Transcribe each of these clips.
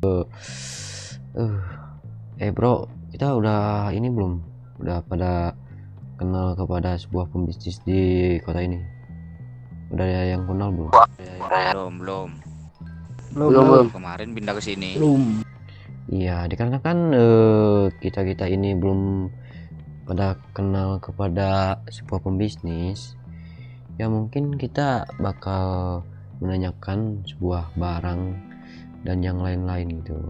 Bro, kita udah ini belum? Udah pada kenal kepada sebuah pembisnis di kota ini? Udah ada yang kenal belum? Belum. Belum. Kemarin pindah ke sini. Belum. Iya, dikarenakan kita ini belum pada kenal kepada sebuah pembisnis, ya mungkin kita bakal menanyakan sebuah barang dan yang lain-lain gitu.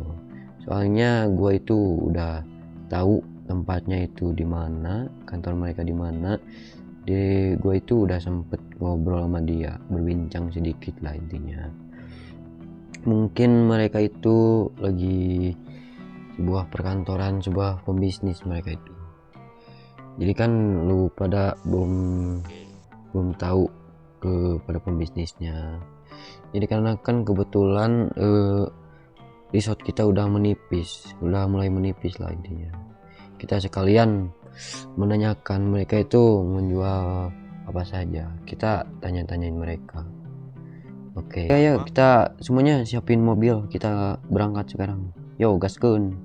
Soalnya gue itu udah tahu tempatnya itu di mana, kantor mereka di mana. Gue itu udah sempet ngobrol sama dia, berbincang sedikit lah intinya. Mungkin mereka itu lagi sebuah perkantoran, sebuah pembisnis mereka itu. Jadi kan lu pada belum tahu kepada pembisnisnya. Jadi karena kan kebetulan resort kita udah mulai menipis lah intinya. Kita sekalian menanyakan mereka itu menjual apa saja. Kita tanya-tanyain mereka. Oke, ya kita semuanya siapin mobil, kita berangkat sekarang. Yo, gaskun.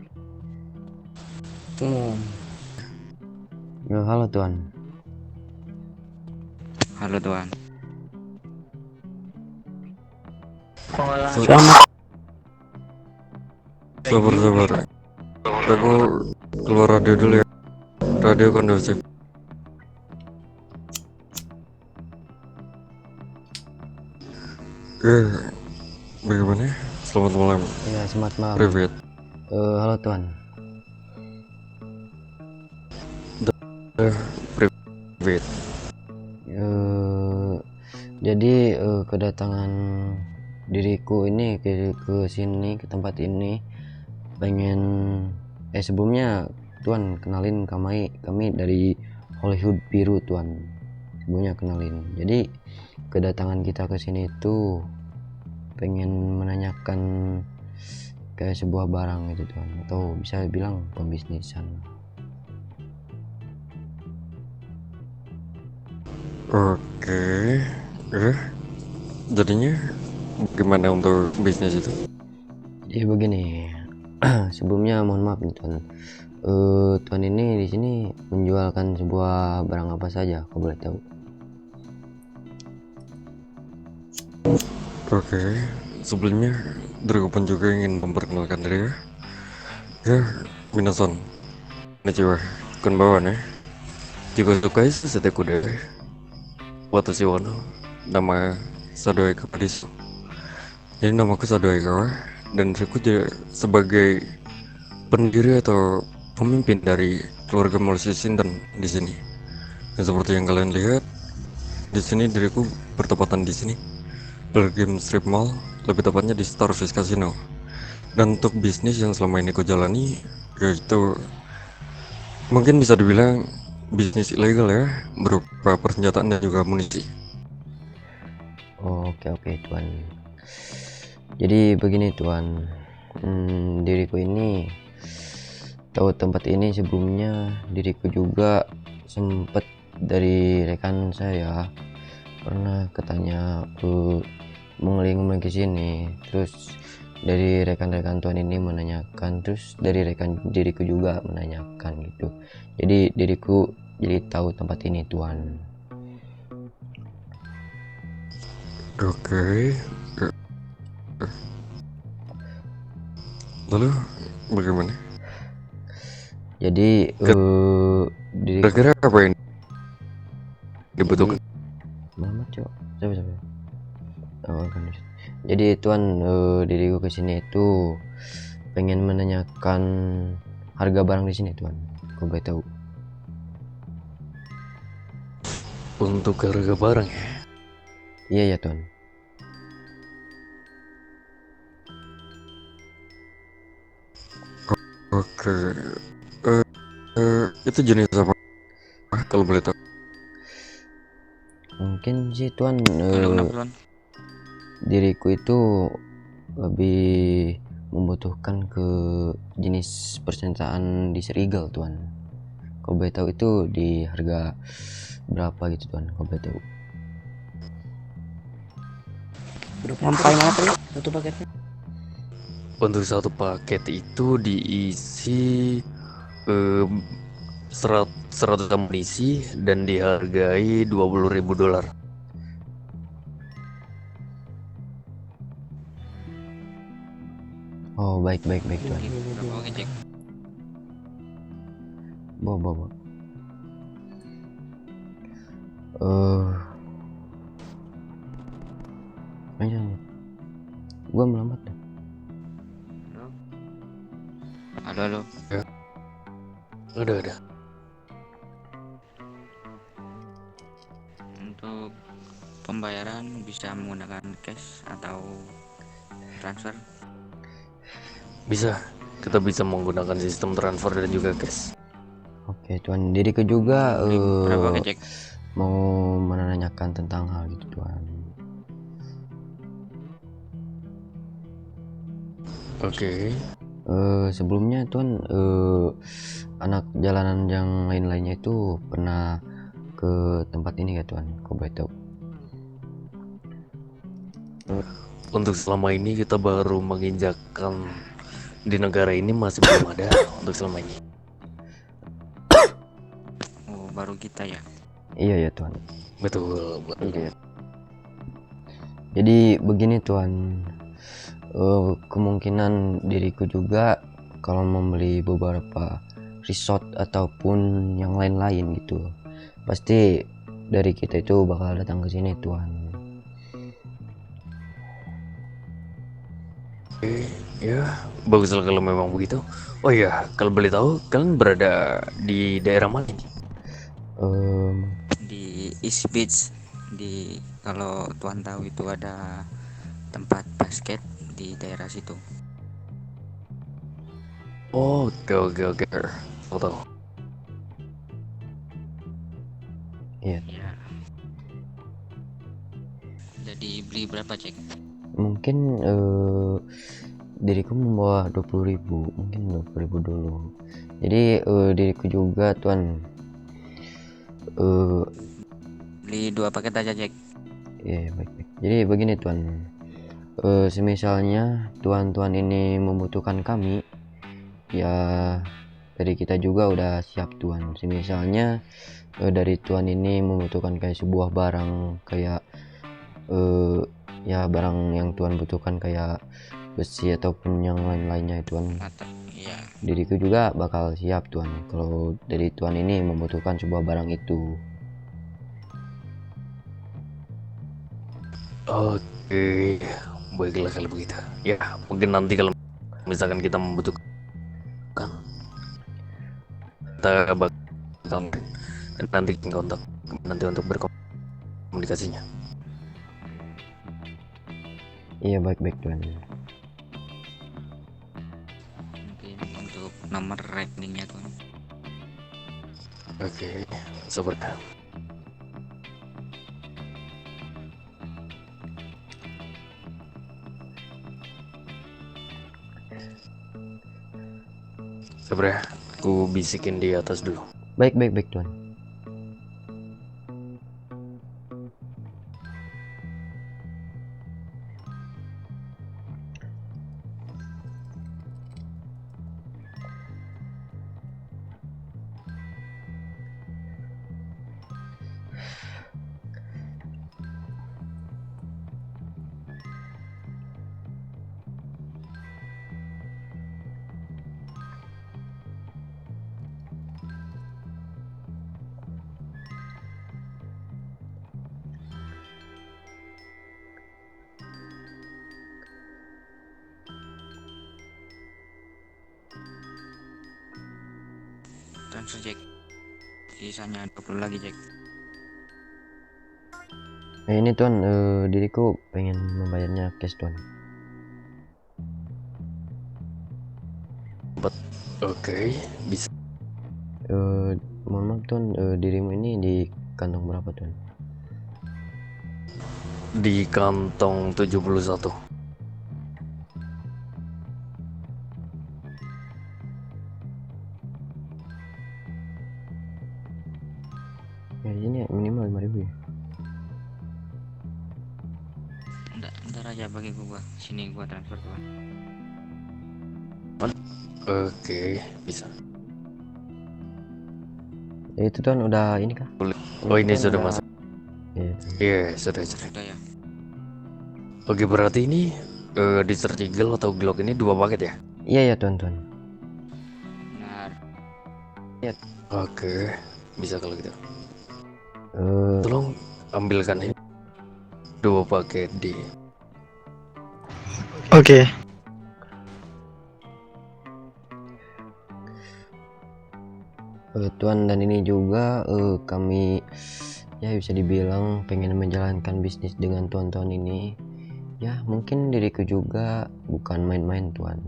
Yo, halo tuan. Halo tuan. Selamat. Sabar. Aku keluar radio dulu ya. Radio kondusif. Bagaimana? Selamat malam. Ya, selamat malam. Privet. Halo tuan. Privet. Jadi kedatangan diriku ini ke sini, ke tempat ini pengen sebelumnya tuan kenalin kami dari Hollywood Biru tuan. Sebelumnya kenalin. Jadi kedatangan kita ke sini itu pengen menanyakan kayak sebuah barang gitu tuan, atau bisa bilang pembisnisan. Oke. Jadinya gimana untuk bisnis itu? Jadi begini, sebelumnya mohon maaf nih tuan. Tuan ini di sini menjualkan sebuah barang apa saja, kau boleh tahu? Oke. Sebelumnya Drago pun juga ingin memperkenalkan diri ya. Ya, minasan. Konnichiwa. Konbanwa ne. Jika suka sesete kuda. Watashi wa nama Sadoi Kapadisu. Jadi namaku Sadoi Kawa dan aku sebagai pendiri atau pemimpin dari keluarga Malaysia Sinten di sini. Dan seperti yang kalian lihat, di sini diriku bertepatan di sini. Game Strip Mall, lebih tepatnya di Starfish Casino. Dan untuk bisnis yang selama ini ku jalani, yaitu mungkin bisa dibilang bisnis ilegal ya, berupa persenjataan dan juga amunisi. Oke tuan. Jadi begini tuan, diriku ini tahu tempat ini sebelumnya. Diriku juga sempet dari rekan saya pernah ketanya mengeling ke sini, terus dari rekan-rekan tuan ini menanyakan, terus dari rekan diriku juga menanyakan gitu. Jadi diriku jadi tahu tempat ini tuan. Oke. Lalu bagaimana? Jadi diriku Kira-kira apa yang dibutuhkan? Muhammad cok, siapa? Oh, kan. Jadi tuan, diriku kesini itu pengen menanyakan harga barang di sini tuan. Kau boleh tahu? Untuk harga barang ya? Iya ya tuan. Oke. Itu jenis apa? Kalau boleh tahu. Mungkin sih tuan, Kenapa tuan? diriku itu lebih membutuhkan ke jenis persenjataan di Serigal tuan. Kau boleh tahu itu di harga berapa gitu tuan? Kau boleh tahu? Sampai mana tadi? Satu paketnya. Untuk satu paket itu diisi eh, 100 amunisi dan dihargai $20.000. Oh, baik baik baik tuan. Berapa paket Jack? Bawa bawa. Eh, ayo, gua melambat dah. Halo halo. Ada. Untuk pembayaran bisa menggunakan cash atau transfer. Bisa, kita bisa menggunakan sistem transfer dan juga cash. Oke tuan, diriku juga Beli berapa paket Jack? mau menanyakan tentang hal itu tuan. Oke. Sebelumnya tuan, anak jalanan yang lain-lainnya itu pernah ke tempat ini ya tuan, kau boleh tahu? Untuk selama ini kita baru menginjakkan di negara ini, masih belum ada untuk selama ini. Oh, baru kita ya. Iya ya tuan. Betul. Jadi begini tuan, kemungkinan diriku juga kalau membeli beberapa resort ataupun yang lain-lain gitu, pasti dari kita itu bakal datang ke sini tuan. Ya, baguslah kalau memang begitu. Oh iya, kalau boleh tahu kalian berada di daerah mana? Di East Beach, di kalau tuan tahu itu ada tempat basket di daerah situ. Oh, oke. Aku tahu. Iya, Ya. Jadi beli berapa Jack? mungkin diriku membawa 20.000, mungkin 20.000 dulu. Jadi diriku juga tuan, Beli 2 paket aja Jack. ya baik. Jadi begini tuan, semisalnya tuan-tuan ini membutuhkan kami, ya dari kita juga udah siap tuan. Semisalnya dari tuan ini membutuhkan kayak sebuah barang, kayak ya barang yang tuan butuhkan kayak besi ataupun yang lain-lainnya tuan, Atau iya. diriku juga bakal siap tuan kalau dari tuan ini membutuhkan sebuah barang itu. Oke, baiklah kalau begitu. Ya, mungkin nanti kalau misalkan kita membutuhkan, kita bakal nanti kontak nanti untuk berkomunikasinya. Iya baik tuan. Mungkin untuk nomor rekeningnya tuan. Oke, sabar. Sabar ya, aku bisikin di atas dulu. Baik tuan. Transfer Jack. Sisanya 20 lagi Jack. Ini tuan, diriku pengen membayarnya cash tuan. Oke, bisa. Mohon maaf tuan, dirimu ini di kantong berapa tuan? Di kantong 71. Ya ini minimal 5.000 ya. Ntar aja bagi gua. Sini gua transfer tuan. Oke, bisa. Ya, itu Tuan udah ini kah? Oh, ini Tuan sudah udah- masuk. Iya. Iya, sudah. Sudah ya. Oke, berarti ini Desert Eagle atau Glock ini 2 paket ya? Iya ya Tuan. Benar. Oke, bisa kalau gitu. Eh, Tolong ambilkan ini 2 paket di. Oke. Tuan, dan ini juga kami ya bisa dibilang pengen menjalankan bisnis dengan Tuan ini. Ya mungkin diriku juga bukan main-main Tuan,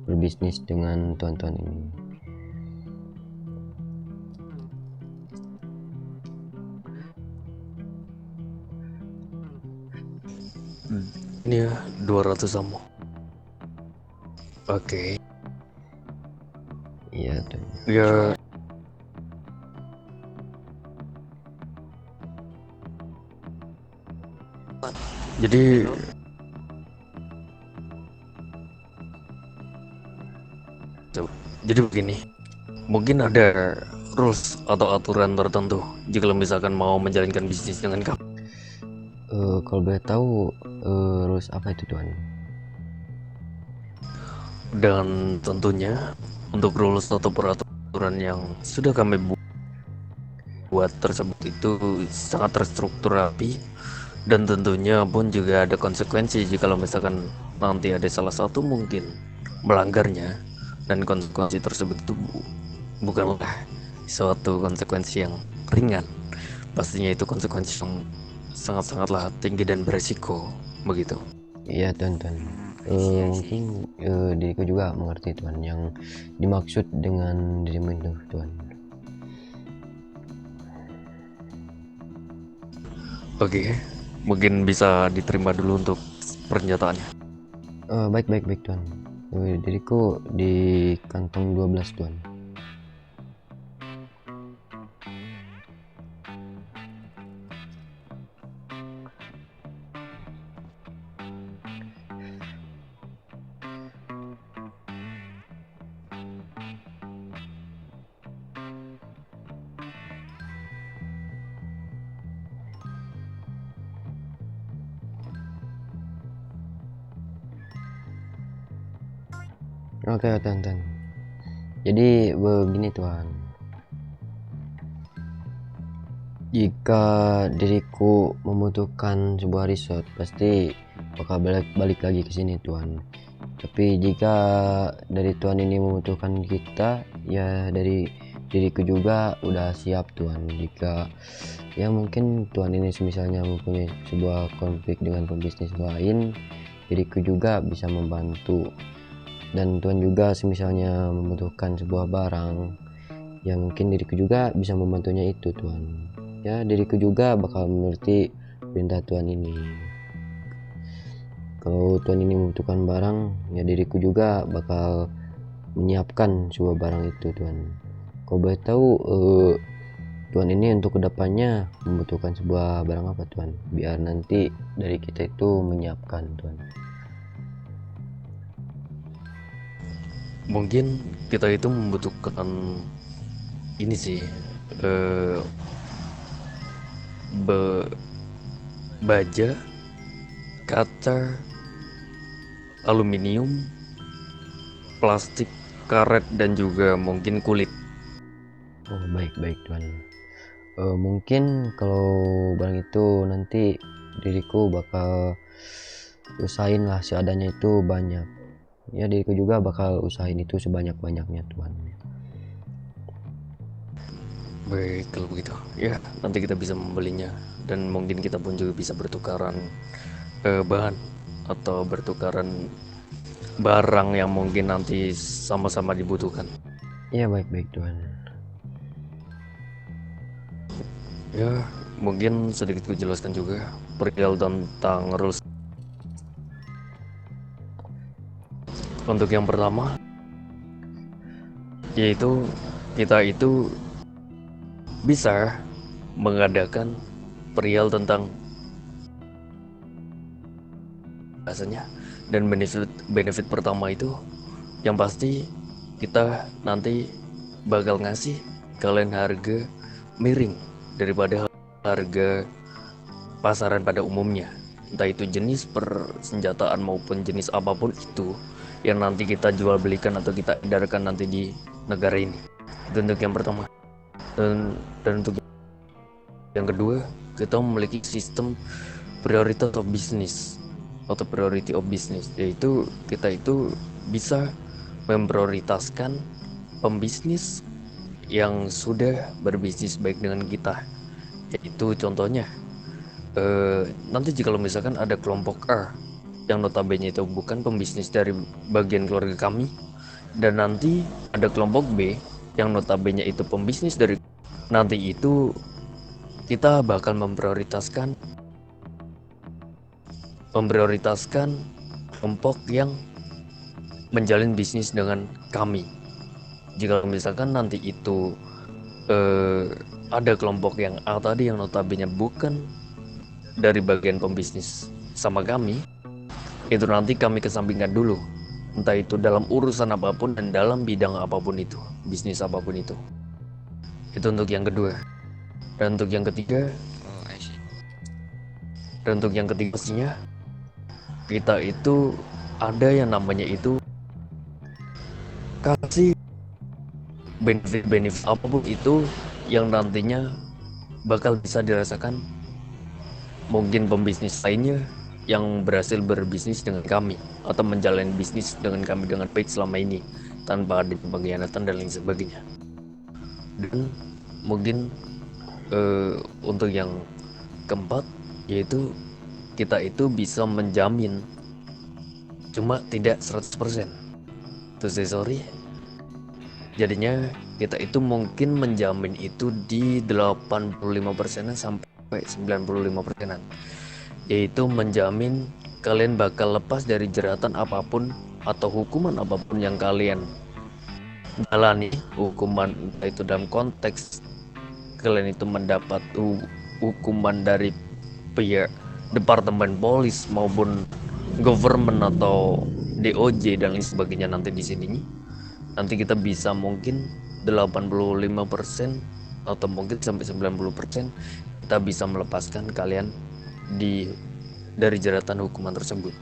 berbisnis dengan Tuan ini. Ini ya 200 ammo. Oke. Iya Tuan. Ya, jadi begini. Mungkin ada rules atau aturan tertentu jika misalkan mau menjalankan bisnis dengan kamu. Kalau boleh tahu rules apa itu Tuan? Dan tentunya untuk rules atau peraturan yang sudah kami buat tersebut itu sangat terstruktur rapi, dan tentunya pun juga ada konsekuensi jika misalkan nanti ada salah satu mungkin melanggarnya, dan konsekuensi tersebut itu bukanlah suatu konsekuensi yang ringan, pastinya itu konsekuensi yang sangat-sangatlah tinggi dan beresiko begitu. Iya Tuan. Mungkin diriku juga mengerti Tuan yang dimaksud dengan dirimu itu Tuan. Oke, mungkin bisa diterima dulu untuk pernyataannya. Baik Tuan. Diriku di kantong 12 Tuan. Oke Tuan. Jadi begini Tuan, jika diriku membutuhkan sebuah resort pasti bakal balik lagi ke sini Tuan. Tapi jika dari Tuan ini membutuhkan kita, ya dari diriku juga udah siap Tuan. Jika ya mungkin Tuan ini misalnya mempunyai sebuah konflik dengan pembisnis lain, diriku juga bisa membantu. Dan Tuan juga misalnya membutuhkan sebuah barang, ya mungkin diriku juga bisa membantunya itu Tuan. Ya diriku juga bakal menuruti perintah Tuan ini. Kalau Tuan ini membutuhkan barang, ya diriku juga bakal menyiapkan sebuah barang itu Tuan. Kau boleh tahu Tuan ini untuk kedepannya membutuhkan sebuah barang apa Tuan, biar nanti dari kita itu menyiapkan Tuan. Mungkin kita itu membutuhkan ini sih, baja, kaca, aluminium, plastik, karet, dan juga mungkin kulit. Oh baik Tuan. Mungkin kalau barang itu nanti diriku bakal usahain lah seadanya itu banyak. Ya diriku juga bakal usahain itu sebanyak-banyaknya Tuan. Baik, kalau begitu ya nanti kita bisa membelinya, dan mungkin kita pun juga bisa bertukaran bahan atau bertukaran barang yang mungkin nanti sama-sama dibutuhkan. Iya baik Tuan. Ya, mungkin sedikit kujelaskan juga perihal tentang rules. Untuk yang pertama, yaitu kita itu bisa mengadakan perihal tentang bahasanya, dan benefit pertama itu Yang pasti kita nanti bakal ngasih kalian harga miring daripada harga pasaran pada umumnya, entah itu jenis persenjataan maupun jenis apapun itu yang nanti kita jual belikan atau kita edarkan nanti di negara ini. Itu untuk yang pertama. Dan untuk yang kedua, kita memiliki sistem prioritas of business atau priority of business, yaitu kita itu bisa memprioritaskan pembisnis yang sudah berbisnis baik dengan kita. Yaitu contohnya, nanti jika misalkan ada kelompok A yang notabene itu bukan pembisnis dari bagian keluarga kami, dan nanti ada kelompok B yang notabene itu pembisnis dari, nanti itu kita bakal memprioritaskan kelompok yang menjalin bisnis dengan kami. Jika misalkan nanti itu ada kelompok yang A tadi yang notabene bukan dari bagian pembisnis sama kami, itu nanti kami kesampingkan dulu, entah itu dalam urusan apapun dan dalam bidang apapun itu, bisnis apapun itu. Itu untuk yang kedua. Dan untuk yang ketiga, pastinya kita itu ada yang namanya itu kasih benefit apapun itu yang nantinya bakal bisa dirasakan mungkin pembisnis lainnya yang berhasil berbisnis dengan kami atau menjalani bisnis dengan kami dengan baik selama ini tanpa ada pengkhianatan dan lain sebagainya. Dan mungkin untuk yang keempat, yaitu kita itu bisa menjamin, cuma tidak 100%. To say sorry, jadinya kita itu mungkin menjamin itu di 85% sampai 95%, yaitu menjamin kalian bakal lepas dari jeratan apapun atau hukuman apapun yang kalian jalani. Hukuman itu dalam konteks kalian itu mendapat hukuman dari pihak departemen polis maupun government atau DOJ dan lain sebagainya, nanti di sini nanti kita bisa mungkin 85% atau mungkin sampai 90% kita bisa melepaskan kalian dari jeratan hukuman tersebut.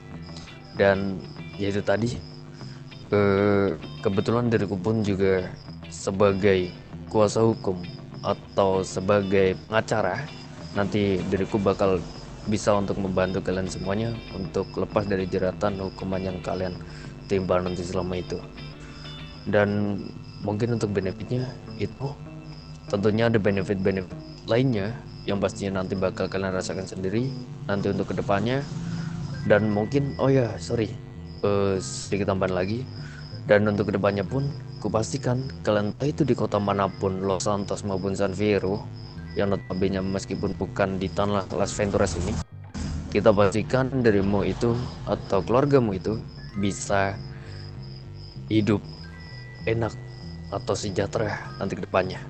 Dan yaitu tadi, kebetulan diriku pun juga sebagai kuasa hukum atau sebagai pengacara, nanti diriku bakal bisa untuk membantu kalian semuanya untuk lepas dari jeratan hukuman yang kalian timpa nanti selama itu. Dan mungkin untuk benefitnya itu tentunya ada benefit-benefit lainnya yang pastinya nanti bakal kalian rasakan sendiri nanti untuk kedepannya. Dan mungkin sedikit tambahan lagi, dan untuk kedepannya pun kupastikan kalian itu di kota manapun, Los Santos maupun San Fierro, yang notabene meskipun bukan di tanah Las Venturas ini, kita pastikan dirimu itu atau keluargamu itu bisa hidup enak atau sejahtera nanti kedepannya.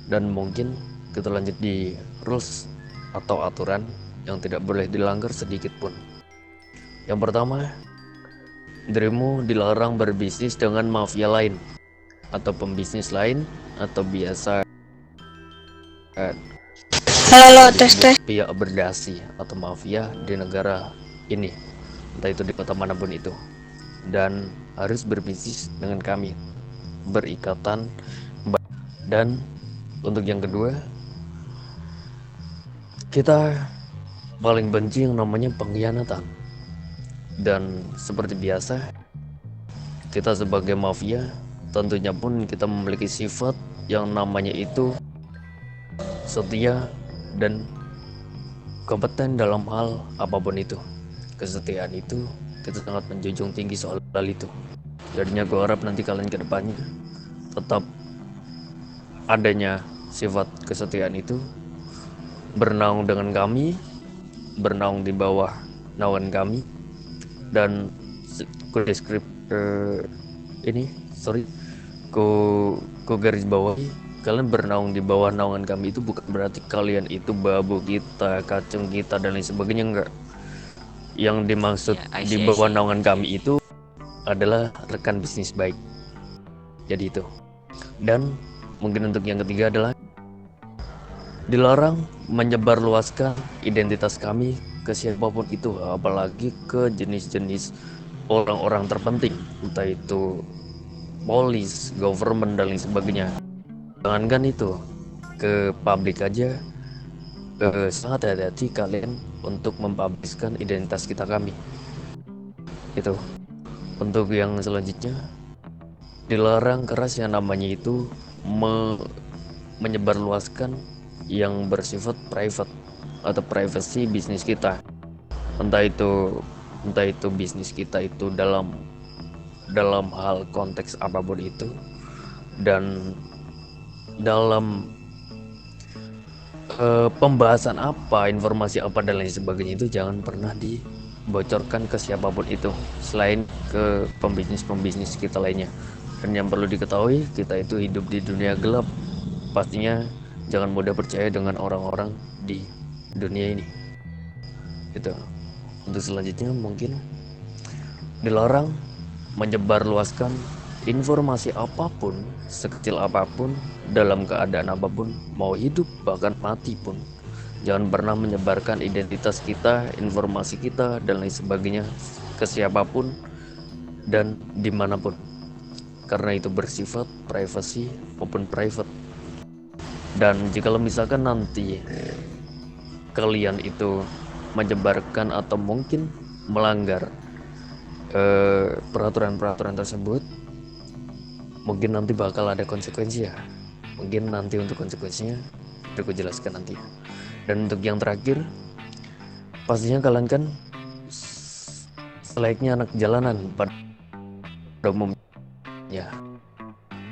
Dan mungkin kita lanjut di rules atau aturan yang tidak boleh dilanggar sedikit pun. Yang pertama, dirimu dilarang berbisnis dengan mafia lain atau pembisnis lain atau biasa Halo, tes. pihak berdasi atau mafia di negara ini, entah itu di kota manapun itu, dan harus berbisnis dengan kami, berikatan. Dan untuk yang kedua, kita paling benci yang namanya pengkhianatan. Dan seperti biasa, kita sebagai mafia tentunya pun kita memiliki sifat yang namanya itu setia dan kompeten dalam hal apapun itu. Kesetiaan itu kita sangat menjunjung tinggi soal hal itu. Jadinya gue harap nanti kalian ke depannya tetap adanya sifat kesetiaan itu, bernaung dengan kami, bernaung di bawah naungan kami. Dan ku garis bawahi, kalian bernaung di bawah naungan kami itu bukan berarti kalian itu babu kita, kacung kita dan lain sebagainya, enggak. Yang dimaksud di bawah naungan kami itu adalah rekan bisnis baik. Jadi itu. Dan mungkin untuk yang ketiga adalah dilarang menyebarluaskan identitas kami ke siapapun itu, apalagi ke jenis-jenis orang-orang terpenting, entah itu polis, government, dan lain sebagainya. Jangankan itu, ke publik aja sangat hati-hati kalian untuk mempubliskan identitas kita kami. Itu. Untuk yang selanjutnya, dilarang keras yang namanya itu menyebarluaskan yang bersifat private atau privacy bisnis kita. Entah itu bisnis kita itu dalam hal konteks apapun itu, dan dalam pembahasan apa, informasi apa, dan lain sebagainya itu jangan pernah dibocorkan ke siapapun itu selain ke pembisnis kita lainnya. Dan yang perlu diketahui, kita itu hidup di dunia gelap. Pastinya jangan mudah percaya dengan orang-orang di dunia ini. Itu. Untuk selanjutnya mungkin dilarang menyebarluaskan informasi apapun, sekecil apapun, dalam keadaan apapun, mau hidup bahkan mati pun. Jangan pernah menyebarkan identitas kita, informasi kita, dan lain sebagainya ke siapapun dan dimanapun, karena itu bersifat privacy maupun private. Dan jika misalkan nanti kalian itu menyebarkan atau mungkin melanggar peraturan-peraturan tersebut, mungkin nanti bakal ada konsekuensi ya. Mungkin nanti untuk konsekuensinya aku jelaskan nanti. Dan untuk yang terakhir, pastinya kalian kan selayaknya anak jalanan pada umumnya ya.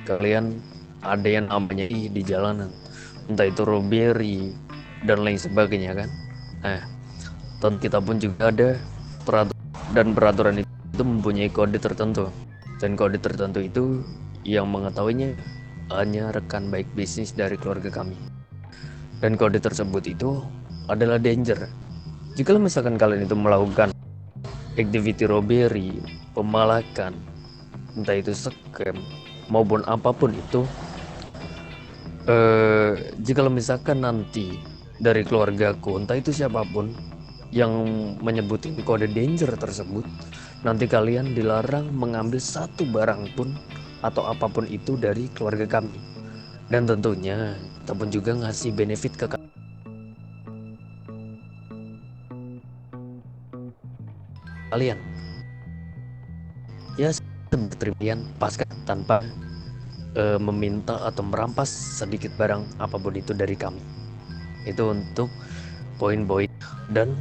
Kalian ada yang namanya di jalanan, entah itu robbery dan lain sebagainya kan. Nah, dan kita pun juga ada peraturan itu mempunyai kode tertentu, dan kode tertentu itu yang mengetahuinya hanya rekan baik bisnis dari keluarga kami. Dan kode tersebut itu adalah danger. Jika misalkan kalian itu melakukan activity robbery, pemalakan, entah itu scam maupun apapun itu, jika misalkan nanti dari keluargaku, entah itu siapapun yang menyebutin kode danger tersebut, nanti kalian dilarang mengambil satu barang pun atau apapun itu dari keluarga kami. Dan tentunya kita pun juga ngasih benefit ke kalian ya, seperti pasca tanpa meminta atau merampas sedikit barang apapun itu dari kami. Itu untuk poin-poin. Dan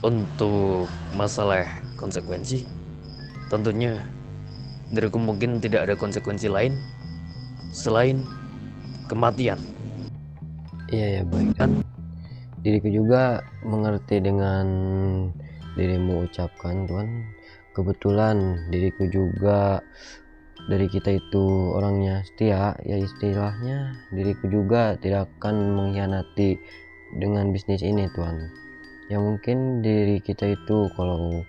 untuk masalah konsekuensi, tentunya diriku mungkin tidak ada konsekuensi lain selain kematian. Iya ya, baik. Dan diriku juga mengerti dengan dirimu ucapkan, Tuhan. Kebetulan diriku juga, dari kita itu orangnya setia, ya istilahnya diriku juga tidak akan mengkhianati dengan bisnis ini, Tuhan. Ya mungkin diri kita itu kalau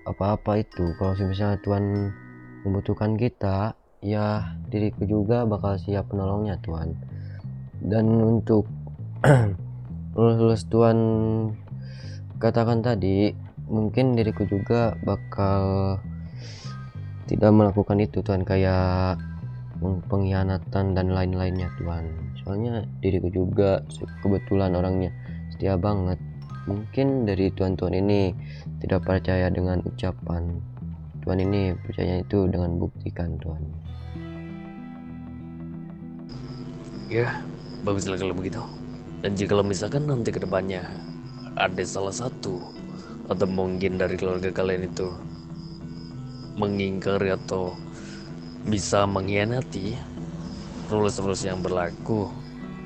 apa-apa itu, kalau misalnya Tuhan membutuhkan kita, ya diriku juga bakal siap menolongnya, Tuhan. Dan untuk lulus Tuhan katakan tadi, mungkin diriku juga bakal tidak melakukan itu, Tuhan, kayak pengkhianatan dan lain-lainnya, Tuhan. Soalnya diriku juga kebetulan orangnya setia banget. Mungkin dari Tuhan ini tidak percaya dengan ucapan, Tuhan ini percaya itu dengan buktikan, Tuhan. Ya, baguslah kalau begitu. Dan jika misalkan nanti kedepannya ada salah satu atau mungkin dari keluarga kalian itu mengingkari atau bisa mengkhianati rules-rules yang berlaku,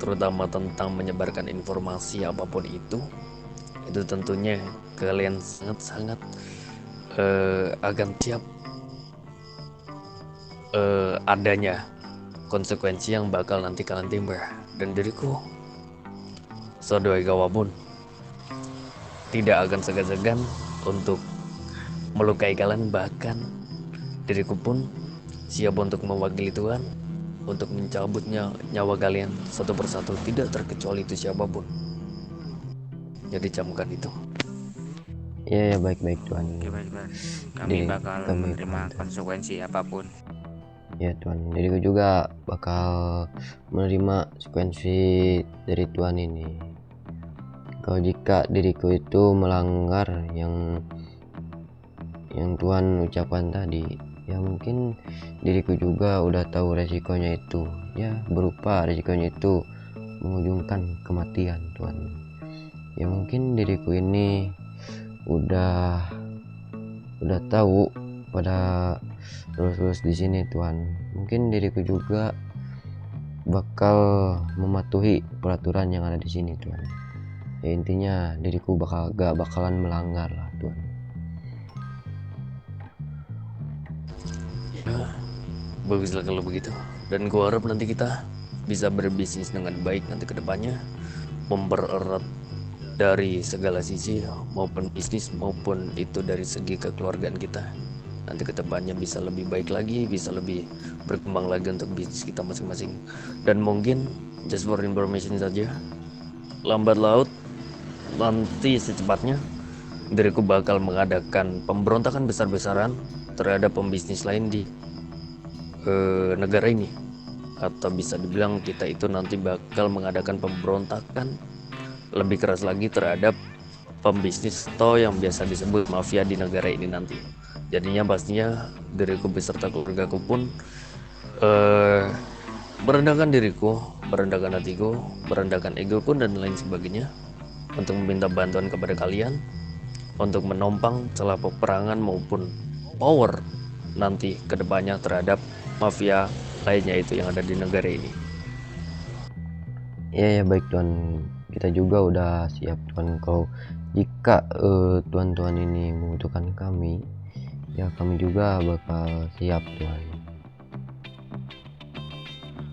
terutama tentang menyebarkan informasi apapun itu tentunya kalian sangat-sangat akan siap adanya konsekuensi yang bakal nanti kalian timba. Dan diriku sebagai kawan tidak akan segan-segan untuk melukai kalian, bahkan Diriku pun siap untuk mewakili Tuhan untuk mencabutnya nyawa kalian satu persatu, tidak terkecuali itu siapapun. Jadi camkan itu. Iya ya, baik-baik Tuhan. Oke, baik, Tuan. Kami Jadi bakal kami menerima paham. konsekuensi apapun. Ya Tuhan, diriku juga bakal menerima konsekuensi dari Tuhan ini. Kalau jika diriku itu melanggar yang Tuhan ucapkan tadi, ya mungkin diriku juga udah tahu resikonya itu, ya berupa resikonya itu mengujungkan kematian Tuhan. Ya mungkin diriku ini udah tahu pada lulus di sini Tuhan. Mungkin diriku juga bakal mematuhi peraturan yang ada di sini Tuhan. Ya intinya diriku gak bakalan melanggar lah Tuhan. Ya, baguslah kalau begitu. Dan gua harap nanti kita bisa berbisnis dengan baik nanti ke depannya, mempererat dari segala sisi, maupun bisnis maupun itu dari segi kekeluargaan kita. Nanti ke depannya bisa lebih baik lagi, bisa lebih berkembang lagi untuk bisnis kita masing-masing. Dan mungkin just for information saja, lambat laut nanti secepatnya diriku bakal mengadakan pemberontakan besar-besaran terhadap pembisnis lain di negara ini. Atau bisa dibilang kita itu nanti bakal mengadakan pemberontakan lebih keras lagi terhadap pembisnis atau yang biasa disebut mafia di negara ini nanti. Jadinya pastinya diriku beserta keluargaku pun merendahkan diriku, merendahkan hatiku, merendahkan egoku dan lain sebagainya untuk meminta bantuan kepada kalian untuk menompang celah peperangan maupun power nanti kedepannya terhadap mafia lainnya itu yang ada di negara ini. Ya baik Tuhan, kita juga udah siap Tuhan. Kalau jika Tuhan ini membutuhkan kami, ya kami juga bakal siap Tuhan.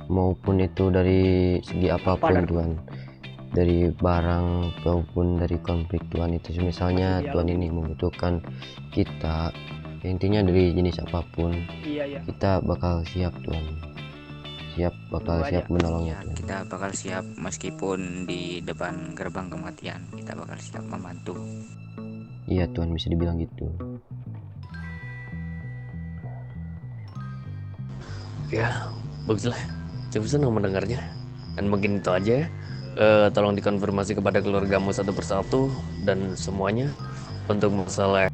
Maupun itu dari segi apapun Tuhan, dari barang maupun dari konflik Tuhan, itu misalnya Tuhan ini membutuhkan kita, ya intinya dari jenis apapun, kita bakal siap Tuhan. Siap menolongnya Tuhan. Kita bakal siap meskipun di depan gerbang kematian, kita bakal siap membantu. Iya Tuhan, bisa dibilang gitu. Ya, baguslah. Cukup senang mendengarnya. Dan mungkin itu aja ya. Tolong dikonfirmasi kepada keluargamu satu persatu dan semuanya untuk masalah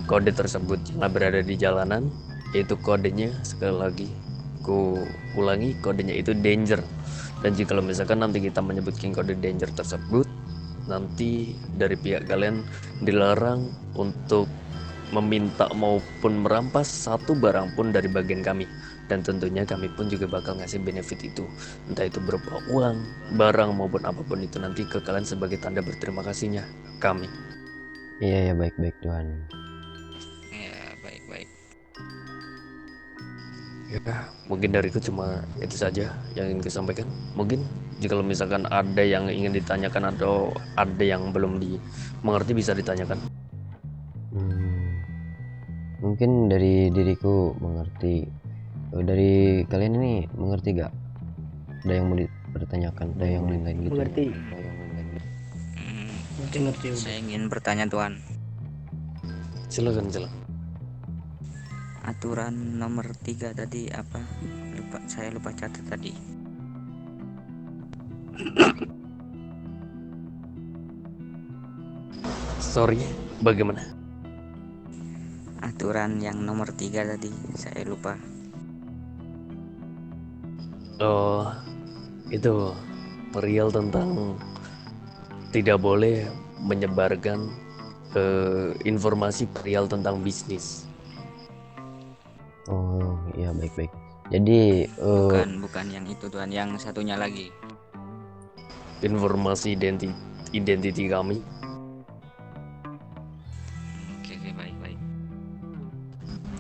kode tersebut yang berada di jalanan, yaitu kodenya sekali lagi ku ulangi, kodenya itu danger. Dan jika misalkan nanti kita menyebutkan kode danger tersebut, nanti dari pihak kalian dilarang untuk meminta maupun merampas satu barang pun dari bagian kami. Dan tentunya kami pun juga bakal ngasih benefit itu, entah itu berupa uang, barang maupun apapun itu nanti ke kalian sebagai tanda berterima kasihnya kami. Iya ya, baik-baik Tuhan. Ya, baik-baik. Ya, mungkin dariku cuma itu saja yang ingin kusampaikan. Mungkin jika misalkan ada yang ingin ditanyakan atau ada yang belum dimengerti bisa ditanyakan. Mungkin dari diriku mengerti. Dari kalian ini mengerti gak? Ada yang mau dipertanyakan? Ada yang lain-lain gitu? Mengerti. Ngerti. Saya ingin bertanya Tuhan. Silakan. Aturan nomor 3 tadi apa? Saya lupa catat tadi. Sorry, bagaimana? Aturan yang nomor 3 tadi saya lupa. Oh, itu perihal tentang tidak boleh menyebarkan informasi perihal tentang bisnis. Oh iya, baik-baik. Jadi Bukan yang itu Tuhan, yang satunya lagi. Informasi identiti kami. Oke, baik.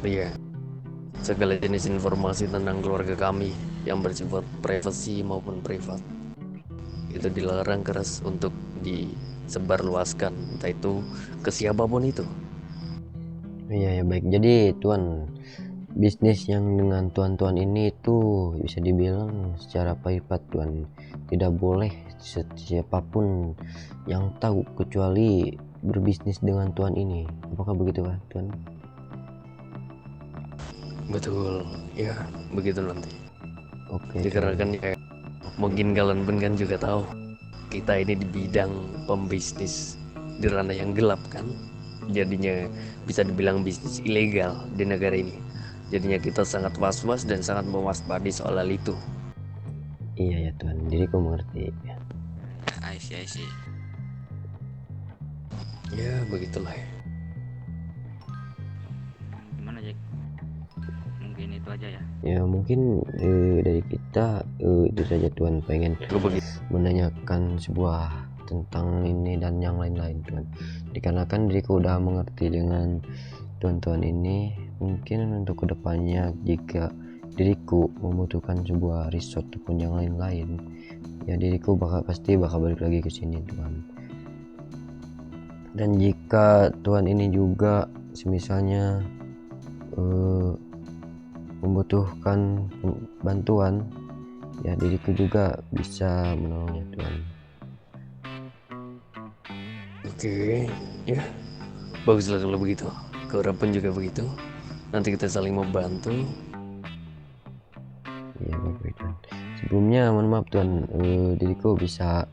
Iya. Segala jenis informasi tentang keluarga kami yang bersifat privasi maupun privat itu dilarang keras untuk disebarluaskan, entah itu ke siapapun itu. Iya ya, baik. Jadi Tuan, bisnis yang dengan tuan-tuan ini itu bisa dibilang secara privat Tuan. Tidak boleh siapapun yang tahu kecuali berbisnis dengan tuan ini. Apakah begitu Pak Tuan? Betul, ya begitu nanti. Oke. Dikarenakan ya, mungkin kalian pun kan juga tahu kita ini di bidang pembisnis di ranah yang gelap kan, jadinya bisa dibilang bisnis ilegal di negara ini. Jadinya kita sangat was-was dan sangat mewaspadai soal hal itu. Iya ya Tuan, diriku mengerti. I see. Ya begitulah ya. Gimana Jack? Mungkin itu aja ya. Ya mungkin dari kita itu saja Tuan, pengen Gue begitu. menanyakan sebuah tentang ini dan yang lain-lain Tuan. Dikarenakan diriku udah mengerti dengan tuan-tuan ini, mungkin untuk kedepannya jika diriku membutuhkan sebuah resort ataupun yang lain-lain, ya diriku pasti bakal balik lagi ke sini Tuan. Dan jika tuan ini juga semisalnya membutuhkan bantuan, ya diriku juga bisa menolongnya Tuan. Oke, ya baguslah kalau begitu. Kalian pun juga begitu. Nanti kita saling membantu. Ya baik Tuan. Sebelumnya mohon maaf Tuan, diriku bisa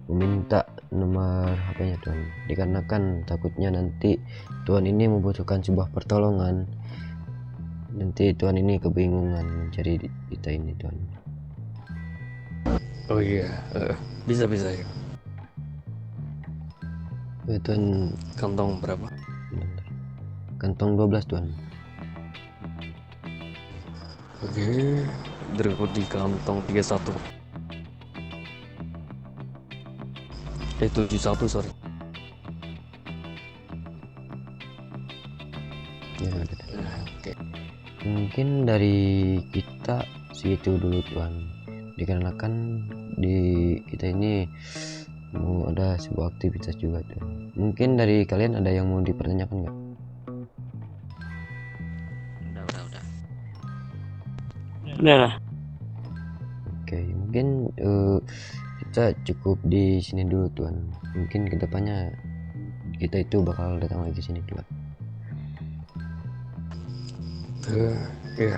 meminta nomor HP-nya Tuan, dikarenakan takutnya nanti Tuan ini membutuhkan sebuah pertolongan, nanti Tuan ini kebingungan mencari kita ini Tuan. Oh iya, bisa ya. Tuan, Kantong berapa? bentar. Kantong 12 Tuan. Oke, berikut di kantong 31. 71 sorry. Ya udah Tuan. Oke. Mungkin dari kita segitu dulu Tuan, dikarenakan di kita ini mau ada sebuah aktivitas juga Tuan. Mungkin dari kalian ada yang mau dipertanyakan nggak? Udah. Udah lah. Oke, mungkin kita cukup di sini dulu Tuan. Mungkin kedepannya kita itu bakal datang lagi sini Tuan. Ya.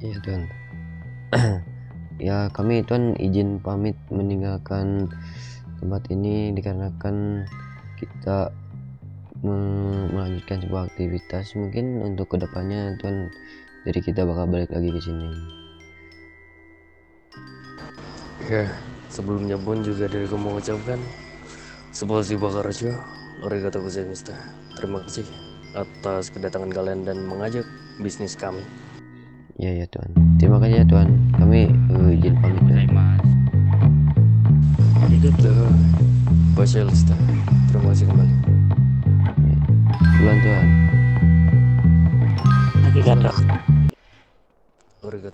Iya Tuan. Ya kami Tuan izin pamit meninggalkan tempat ini dikarenakan kita melanjutkan sebuah aktivitas. Mungkin untuk kedepannya Tuan, jadi kita bakal balik lagi ke sini. Ya, sebelumnya pun juga dari aku mau ucapkan Subhasi Bakaraja, Arigatou gozaimashita. Terima kasih atas kedatangan kalian dan mengajak bisnis kami. Iya ya Tuan. Terima kasih ya Tuan. Kami izin pamit Tuan. Basyalista. Terima kasih kembali. Duluan Tuan. Lagi kan dok. Arigatou.